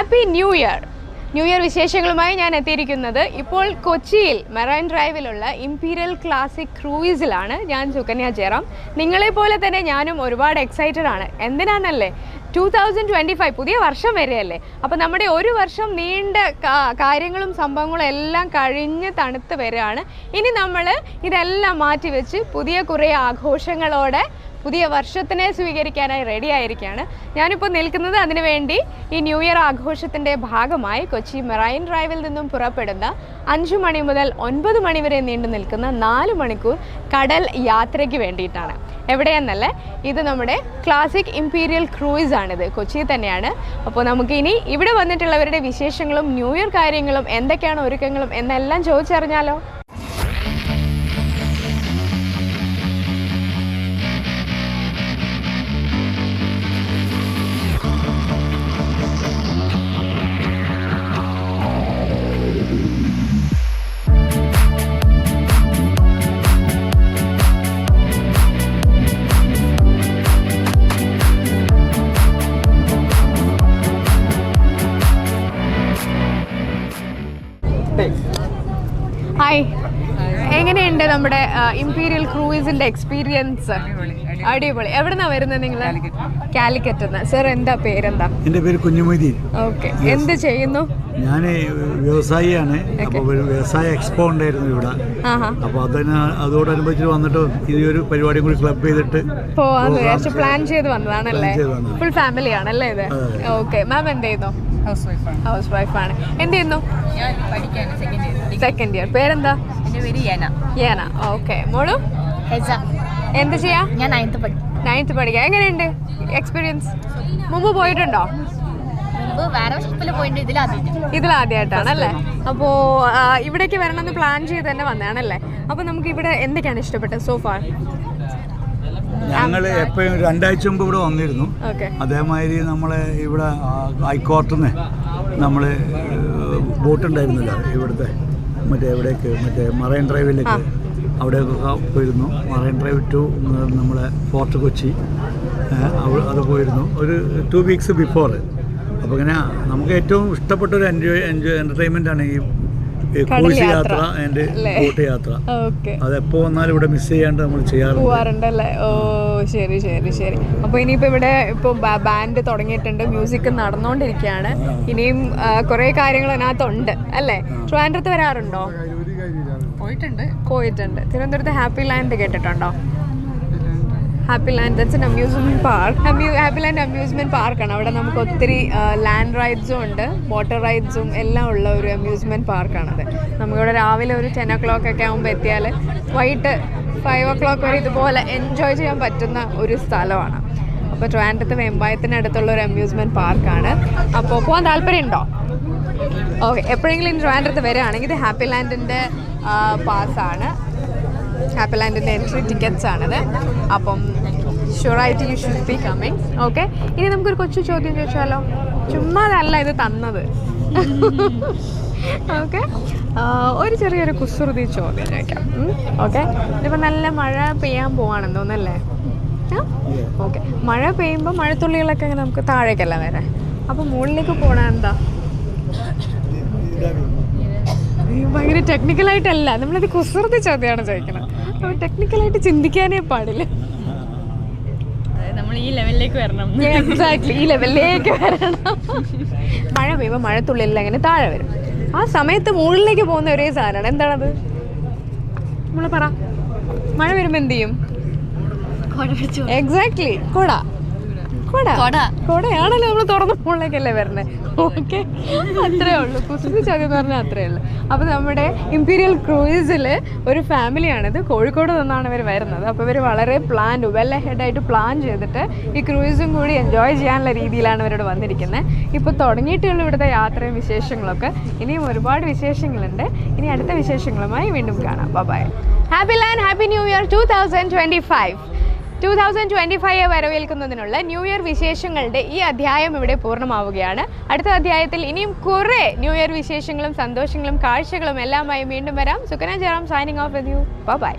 Happy new year. New year വിശേഷങ്ങളുമായി ഞാൻ എത്തിയിരിക്കുന്നത് ഇപ്പോൾ കൊച്ചിയിൽ മെറൈൻ ഡ്രൈവിലുള്ള ഇംപീരിയൽ ക്ലാസിക് ക്രൂയിസിലാണ്. ഞാൻ സുകന്യ ജയറാം. നിങ്ങളെപ്പോലെ തന്നെ ഞാനും ഒരുപാട് എക്സൈറ്റഡ് ആണ്. എന്തിനാണല്ലേ, 2025 പുതിയ വർഷം വരെയല്ലേ. അപ്പോൾ നമ്മുടെ ഒരു വർഷം നീണ്ട കാര്യങ്ങളും സംഭവങ്ങളും എല്ലാം കഴിഞ്ഞ് തണുത്ത് വരികയാണ്. ഇനി നമ്മൾ ഇതെല്ലാം മാറ്റിവെച്ച് പുതിയ കുറേ ആഘോഷങ്ങളോടെ പുതിയ വർഷത്തിനെ സ്വീകരിക്കാനായി റെഡി ആയിരിക്കുകയാണ്. ഞാനിപ്പോൾ നിൽക്കുന്നത് അതിനുവേണ്ടി ഈ ന്യൂ ഇയർ ആഘോഷത്തിൻ്റെ ഭാഗമായി കൊച്ചി മെറൈൻ ഡ്രൈവിൽ നിന്നും പുറപ്പെടുന്ന 5 മണി മുതൽ 9 മണി വരെ നീണ്ടു നിൽക്കുന്ന 4 മണിക്കൂർ കടൽ യാത്രയ്ക്ക് വേണ്ടിയിട്ടാണ്. എവിടെയെന്നല്ലേ, ഇത് നമ്മുടെ ക്ലാസിക് ഇംപീരിയൽ ക്രൂയിസ് ആണിത്. കൊച്ചിയിൽ തന്നെയാണ്. അപ്പോൾ നമുക്കിനി ഇവിടെ വന്നിട്ടുള്ളവരുടെ വിശേഷങ്ങളും ന്യൂ ഇയർ കാര്യങ്ങളും എന്തൊക്കെയാണ് ഒരുക്കങ്ങളും എന്നെല്ലാം ചോദിച്ചറിഞ്ഞാലോ. ഹായ്, എങ്ങനെയുണ്ട് നമ്മുടെ ഇംപീരിയൽ ക്രൂയിസിന്റെ എക്സ്പീരിയൻസ്? അടിപൊളി. എവിടെന്നാ വരുന്നത് നിങ്ങൾ? കാലിക്കറ്റ്. സർ, എന്താ പേരെന്താ? എൻ്റെ പേര് കുഞ്ഞുമൊയ്തീൻ. ഓക്കെ, എന്ത് ചെയ്യുന്നു? ഞാൻ വ്യവസായിയാണ്. അപ്പോൾ ഒരു വ്യവസായ എക്സ്പോ ഉണ്ടായിരുന്നു ഇവിടെ. അപ്പോൾ അതോടനുബന്ധിച്ച് വന്നിട്ട് ഈ ഒരു പരിപാടിയും കൂടി ക്ലബ് ചെയ്തിട്ട് പോവാന്ന് വിചാരിച്ചു പ്ലാൻ ചെയ്ത് വന്നതാണല്ലേ? ഫുൾ ഫാമിലി ആണല്ലേ ഇത്? ഓക്കെ. മാം എന്ത് ചെയ്യുന്നു? ഹൗസ് വൈഫാണ്. എന്ത് ചെയ്യുന്നു? Second year. പേരെന്താ? യാന. ഓക്കെ. മോളു എന്ത് ചെയ്യാ? ഞാൻ 9th പഠിക്കാം. എങ്ങനെയുണ്ട് എക്സ്പീരിയൻസ്? മുമ്പ് പോയിട്ടുണ്ടോ? ഇതിലാദ്യമായിട്ടാണല്ലേ? അപ്പോൾ ഇവിടേക്ക് വരണമെന്ന് പ്ലാൻ ചെയ്ത് തന്നെ വന്നതാണല്ലേ? അപ്പോൾ നമുക്ക് ഇവിടെ എന്തൊക്കെയാണ് ഇഷ്ടപ്പെട്ടത് സോഫാർ? ഞങ്ങൾ എപ്പോഴും 2 ആഴ്ച മുമ്പ് ഇവിടെ വന്നിരുന്നു. അതേമാതിരി നമ്മളെ ഇവിടെ ഹൈക്കോർട്ടിൽ നിന്ന് നമ്മൾ ബോട്ടുണ്ടായിരുന്നില്ല ഇവിടുത്തെ മറ്റേ മറൈൻ ഡ്രൈവിലേക്ക്, അവിടെയൊക്കെ പോയിരുന്നു. മറൈൻ ഡ്രൈവ് ടു നമ്മളെ ഫോർട്ട് കൊച്ചി അത് പോയിരുന്നു ഒരു 2 വീക്സ് ബിഫോർ. അപ്പോൾ ഇങ്ങനെ നമുക്ക് ഏറ്റവും ഇഷ്ടപ്പെട്ട ഒരു എൻ്റർടൈൻമെൻ്റ് ആണ് ഈ ക്രൂസ് യാത്ര ആൻഡ് ബോട്ട് യാത്ര. അതെപ്പോൾ വന്നാലും ഇവിടെ മിസ് ചെയ്യാണ്ട് നമ്മൾ ചെയ്യാറുണ്ടല്ലേ? ഓ, ശരി ശരി ശരി. അപ്പോൾ ഇനിയിപ്പോൾ ഇവിടെ ഇപ്പോൾ ബാൻഡ് തുടങ്ങിയിട്ടുണ്ട്, മ്യൂസിക് നടന്നുകൊണ്ടിരിക്കുകയാണ്. ഇനിയും കുറേ കാര്യങ്ങൾ അതിനകത്തുണ്ട് അല്ലേ? ട്രിവാൻഡ്രത്ത് വരാറുണ്ടോ? പോയിട്ടുണ്ട്. തിരുവനന്തപുരത്ത് ഹാപ്പി ലാൻഡ് കേട്ടിട്ടുണ്ടോ? Happy land, that's an amusement park. Happy land amusement പാർക്കാണ്. അവിടെ നമുക്ക് ഒത്തിരി ലാൻഡ് റൈഡ്സും ഉണ്ട്, വാട്ടർ റൈഡ്സും എല്ലാം ഉള്ള ഒരു അമ്യൂസ്മെൻറ്റ് പാർക്കാണത്. നമുക്കിവിടെ രാവിലെ ഒരു 10 o'clock ഒക്കെ ആകുമ്പോൾ എത്തിയാൽ വൈകിട്ട് 5 o'clock വരെ ഇതുപോലെ എൻജോയ് ചെയ്യാൻ പറ്റുന്ന ഒരു സ്ഥലമാണ്. അപ്പോൾ ട്രിവാൻഡ്രത്ത് വെമ്പായത്തിനടുത്തുള്ള ഒരു അമ്യൂസ്മെൻറ്റ് പാർക്കാണ്. അപ്പോൾ പോകാൻ താല്പര്യമുണ്ടോ? ഓക്കെ. എപ്പോഴെങ്കിലും ഇനി ട്രിവാൻഡ്രത്ത് വരികയാണെങ്കിൽ ഇത് ഹാപ്പി ലാൻഡിൻ്റെ പാസ്സാണ്. ഹാപ്പി ലാൻഡിൻ്റെ എൻട്രി ടിക്കറ്റ്സ് ആണിത്. അപ്പം ഷുവറായിട്ട് you should be coming. Okay. ഇനി നമുക്കൊരു കൊച്ചു ചോദ്യം ചോദിച്ചാലോ? ചുമ്മാതല്ല ഇത് തന്നത്. ഓക്കെ, ഒരു ചെറിയൊരു കുസൃതി ചോദ്യം ചോദിക്കാം. ഓക്കെ. ഇതിപ്പോൾ നല്ല മഴ പെയ്യാൻ പോവാണെന്ന് തോന്നല്ലേ? ഓക്കെ. മഴ പെയ്യുമ്പോൾ മഴത്തുള്ളികളൊക്കെ അങ്ങനെ നമുക്ക് താഴേക്കല്ല വരെ. അപ്പോൾ മുകളിലേക്ക് പോകണ എന്താ? ഭയങ്കര ടെക്നിക്കലായിട്ടല്ല, നമ്മളത് കുസൃതി ചോദ്യമാണ് ചോദിക്കണം. അപ്പോൾ ടെക്നിക്കലായിട്ട് ചിന്തിക്കാനേ പാടില്ല. നമ്മൾ ഈ ലെവലിലേക്ക് വരണം. എക്സാക്ട്ലി, ഈ ലെവലിലേക്ക് വരണം. മഴ പെയ്യുമ്പോൾ മഴത്തുള്ളിലെല്ലാം അങ്ങനെ താഴെ വരും. ആ സമയത്ത് മുകളിലേക്ക് പോകുന്ന ഒരേ സാധനമാണ്. എന്താണത്? നമ്മൾ പറ. മഴ വരുമ്പോൾ എന്ത് ചെയ്യും? എക്സാക്ട്ലി, കൊടയാണല്ലോ. നമ്മൾ തുറന്ന മുകളിലേക്കല്ലേ വരുന്നത്. ഓക്കെ, അത്രേ ഉള്ളൂ. കുസൃതി ചോദ്യം എന്ന് പറഞ്ഞാൽ അത്രേ ഉള്ളൂ. അപ്പോൾ നമ്മുടെ ഇംപീരിയൽ ക്രൂയിസിൽ ഒരു ഫാമിലിയാണിത്. കോഴിക്കോട് നിന്നാണ് ഇവർ വരുന്നത്. അപ്പോൾ ഇവർ വളരെ വെൽ ഹെഡായിട്ട് പ്ലാൻ ചെയ്തിട്ട് ഈ ക്രൂയിസും കൂടി എൻജോയ് ചെയ്യാനുള്ള രീതിയിലാണ് ഇവരോട് വന്നിരിക്കുന്നത്. ഇപ്പോൾ തുടങ്ങിയിട്ടുള്ള ഇവിടുത്തെ യാത്രയും വിശേഷങ്ങളൊക്കെ. ഇനിയും ഒരുപാട് വിശേഷങ്ങളുണ്ട്. ഇനി അടുത്ത വിശേഷങ്ങളുമായി വീണ്ടും കാണാം. Bye. Happy Land, happy new year 2025. 2025 വരവേൽക്കുന്നതിനുള്ള ന്യൂ ഇയർ വിശേഷങ്ങളുടെ ഈ അധ്യായം ഇവിടെ പൂർണ്ണമാവുകയാണ്. അടുത്ത അധ്യായത്തിൽ ഇനിയും കുറേ ന്യൂ ഇയർ വിശേഷങ്ങളും സന്തോഷങ്ങളും കാഴ്ചകളും എല്ലാമായി വീണ്ടും വരാം. Sukanya Jayaram signing off with you. By.